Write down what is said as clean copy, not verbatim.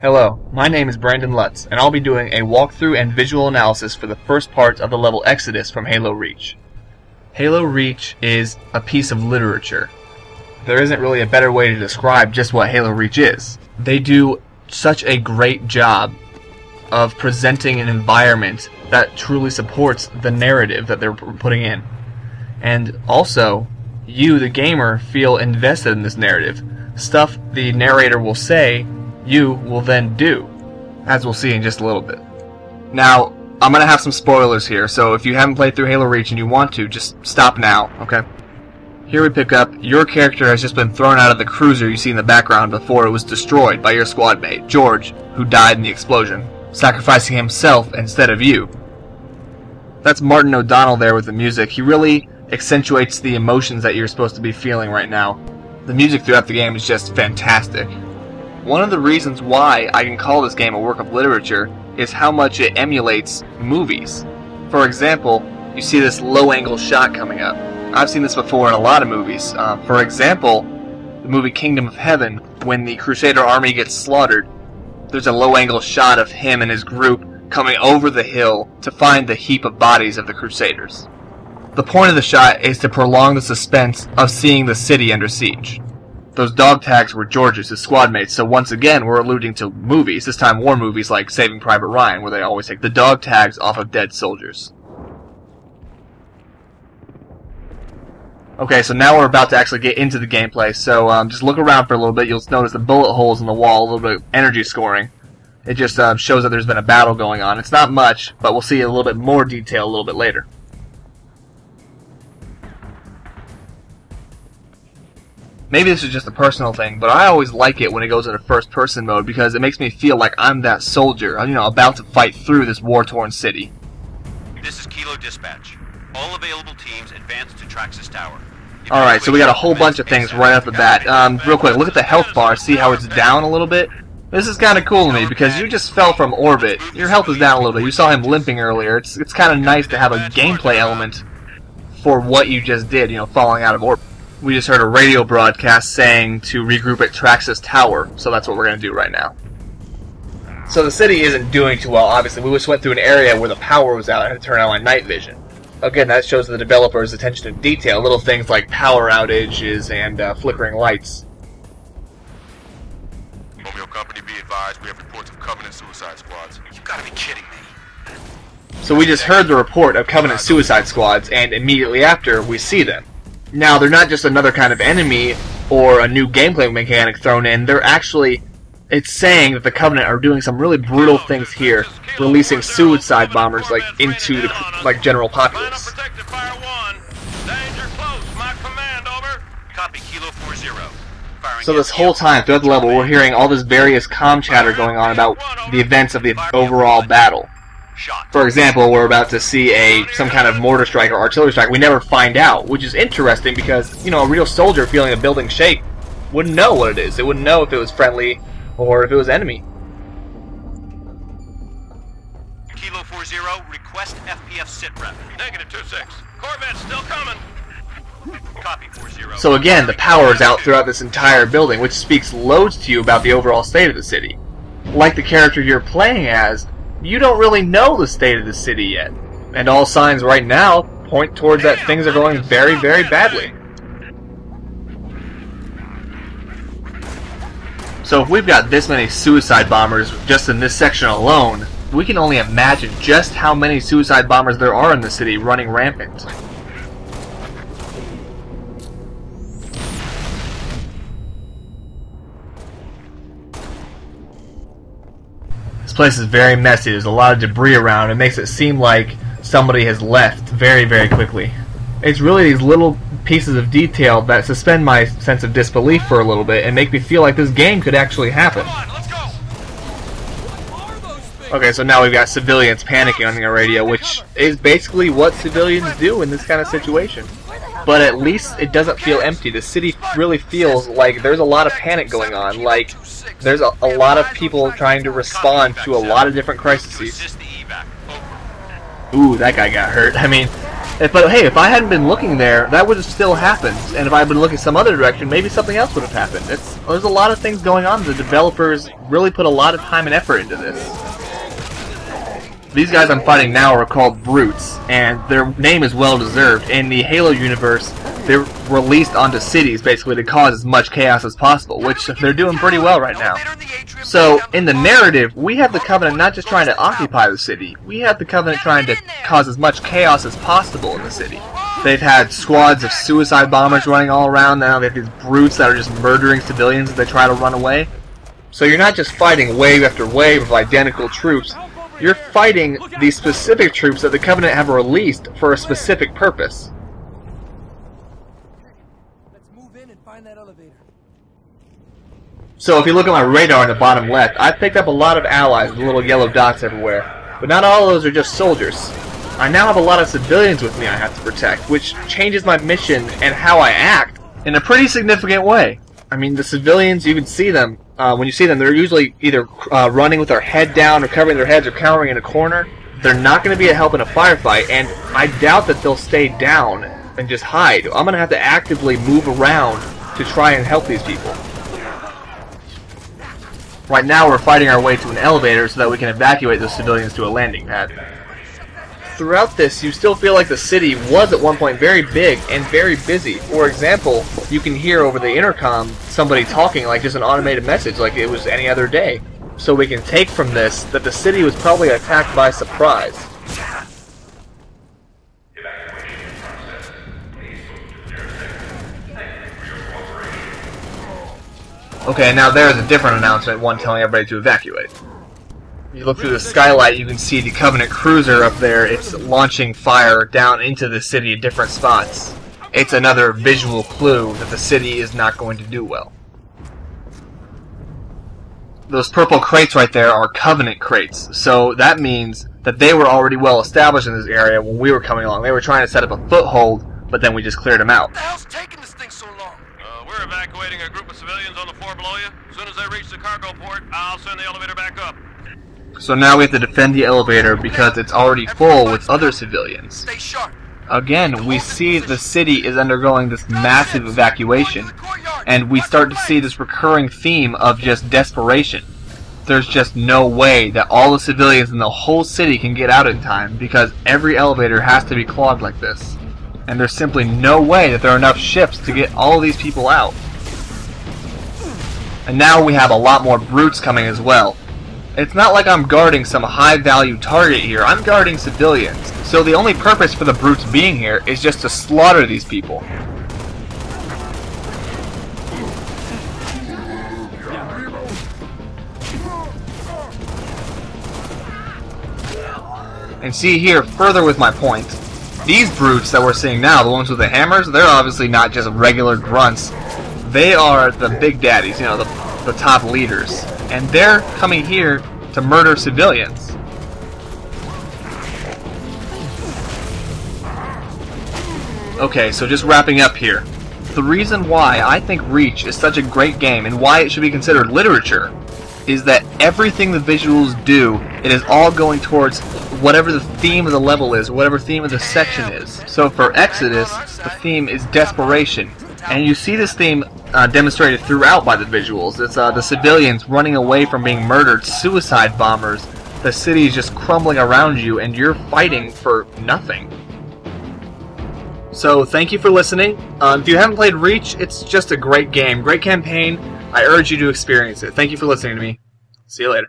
Hello, my name is Brandon Lutz, and I'll be doing a walkthrough and visual analysis for the first part of the level Exodus from Halo Reach. Halo Reach is a piece of literature. There isn't really a better way to describe just what Halo Reach is. They do such a great job of presenting an environment that truly supports the narrative that they're putting in. And also, you, the gamer, feel invested in this narrative. Stuff the narrator will say, you will then do, as we'll see in just a little bit. Now, I'm going to have some spoilers here, so if you haven't played through Halo Reach and you want to, just stop now, okay? Here we pick up, your character has just been thrown out of the cruiser you see in the background before it was destroyed by your squad mate, George, who died in the explosion, sacrificing himself instead of you. That's Martin O'Donnell there with the music. He really accentuates the emotions that you're supposed to be feeling right now. The music throughout the game is just fantastic. One of the reasons why I can call this game a work of literature is how much it emulates movies. For example, you see this low-angle shot coming up. I've seen this before in a lot of movies. For example, the movie Kingdom of Heaven, when the Crusader army gets slaughtered, there's a low-angle shot of him and his group coming over the hill to find the heap of bodies of the Crusaders. The point of the shot is to prolong the suspense of seeing the city under siege. Those dog tags were George's, his squad mates, so once again we're alluding to movies, this time war movies like Saving Private Ryan, where they always take the dog tags off of dead soldiers. Okay, so now we're about to actually get into the gameplay, so just look around for a little bit. You'll notice the bullet holes in the wall, a little bit of energy scoring. It just shows that there's been a battle going on. It's not much, but we'll see a little bit more detail a little bit later. Maybe this is just a personal thing, but I always like it when it goes into first-person mode because it makes me feel like I'm that soldier, about to fight through this war-torn city. This is Kilo Dispatch. All available teams advance to Traxxas Tower. Alright, so we got a whole bunch of things right off the bat. Real quick, look at the health bar, see how it's down a little bit? This is kind of cool to me because you just fell from orbit. Your health is down a little bit. You saw him limping earlier. It's kind of nice to have a gameplay element for what you just did, falling out of orbit. We just heard a radio broadcast saying to regroup at Traxxas Tower, so that's what we're going to do right now. So the city isn't doing too well, obviously. We just went through an area where the power was out and had to turn on my night vision. Again, that shows the developer's attention to detail, little things like power outages and flickering lights. Romeo Company, be advised, we have reports of Covenant suicide squads. You gotta be kidding me. So we just heard the report of Covenant suicide squads, and immediately after, we see them. Now, they're not just another kind of enemy or a new gameplay mechanic thrown in. They're actually, it's saying that the Covenant are doing some really brutal things here, releasing suicide bombers into the general populace. Copy, Kilo 40. So this whole time throughout the level, we're hearing all this various comm chatter going on about the events of the overall battle. For example, we're about to see some kind of mortar strike or artillery strike. We never find out, which is interesting because, a real soldier feeling a building shake wouldn't know what it is. It wouldn't know if it was friendly or if it was enemy. Kilo 40, request FPF sitrep. Negative 2-6. Corvette's still coming. Copy 40. So again, the power is out throughout this entire building, which speaks loads to you about the overall state of the city. Like the character you're playing as, you don't really know the state of the city yet. And all signs right now point towards that things are going very, very badly. So if we've got this many suicide bombers just in this section alone, we can only imagine just how many suicide bombers there are in the city running rampant. This place is very messy. There's a lot of debris around. It makes it seem like somebody has left very, very quickly. It's really these little pieces of detail that suspend my sense of disbelief for a little bit and make me feel like this game could actually happen. Okay, so now we've got civilians panicking on the radio, which is basically what civilians do in this kind of situation. But at least it doesn't feel empty. The city really feels like there's a lot of panic going on, like there's a lot of people trying to respond to a lot of different crises. Ooh, that guy got hurt. I mean, But hey, if I hadn't been looking there, that would have still happened. And if I had been looking some other direction, maybe something else would have happened. There's a lot of things going on. The developers really put a lot of time and effort into this. These guys I'm fighting now are called Brutes, and their name is well deserved. In the Halo universe, they're released onto cities basically to cause as much chaos as possible, which they're doing pretty well right now. So, in the narrative, we have the Covenant not just trying to occupy the city, we have the Covenant trying to cause as much chaos as possible in the city. They've had squads of suicide bombers running all around now, they have these Brutes that are just murdering civilians as they try to run away. So you're not just fighting wave after wave of identical troops, you're fighting these specific troops that the Covenant have released for a specific purpose. Let's move in and find that elevator. So if you look at my radar in the bottom left, I've picked up a lot of allies with little yellow dots everywhere. But not all of those are just soldiers. I now have a lot of civilians with me I have to protect, which changes my mission and how I act in a pretty significant way. I mean, the civilians, you can see them. When you see them, they're usually either running with their head down or covering their heads or cowering in a corner. They're not going to be a help in a firefight, and I doubt that they'll stay down and just hide. I'm going to have to actively move around to try and help these people. Right now we're fighting our way to an elevator so that we can evacuate those civilians to a landing pad. Throughout this, you still feel like the city was at one point very big and very busy. For example, you can hear over the intercom somebody talking like just an automated message like it was any other day. So we can take from this that the city was probably attacked by surprise. Okay, now there's a different announcement, one telling everybody to evacuate. You look through the skylight, you can see the Covenant cruiser up there. It's launching fire down into the city at different spots. It's another visual clue that the city is not going to do well. Those purple crates right there are Covenant crates, so that means that they were already well established in this area when we were coming along. They were trying to set up a foothold, but then we just cleared them out. What the hell's taking this thing so long? We're evacuating a group of civilians on the floor below you. As soon as they reach the cargo port, I'll send the elevator back up. So now we have to defend the elevator because it's already full with other civilians. Stay sharp. Again, we see the city is undergoing this massive evacuation, and we start to see this recurring theme of just desperation. There's just no way that all the civilians in the whole city can get out in time because every elevator has to be clogged like this. And there's simply no way that there are enough ships to get all of these people out. And now we have a lot more Brutes coming as well. It's not like I'm guarding some high-value target here, I'm guarding civilians. So the only purpose for the Brutes being here is just to slaughter these people. And see here, further with my point, these Brutes that we're seeing now, the ones with the hammers, they're obviously not just regular grunts. They are the big daddies, you know, the top leaders. And they're coming here to murder civilians. Okay, so just wrapping up here. The reason why I think Reach is such a great game and why it should be considered literature is that everything the visuals do, it is all going towards whatever the theme of the level is, whatever theme of the section is. So for Exodus, the theme is desperation. And you see this theme demonstrated throughout by the visuals. It's the civilians running away from being murdered, suicide bombers. The city is just crumbling around you and you're fighting for nothing. So thank you for listening. If you haven't played Reach, it's just a great game, great campaign. I urge you to experience it. Thank you for listening to me. See you later.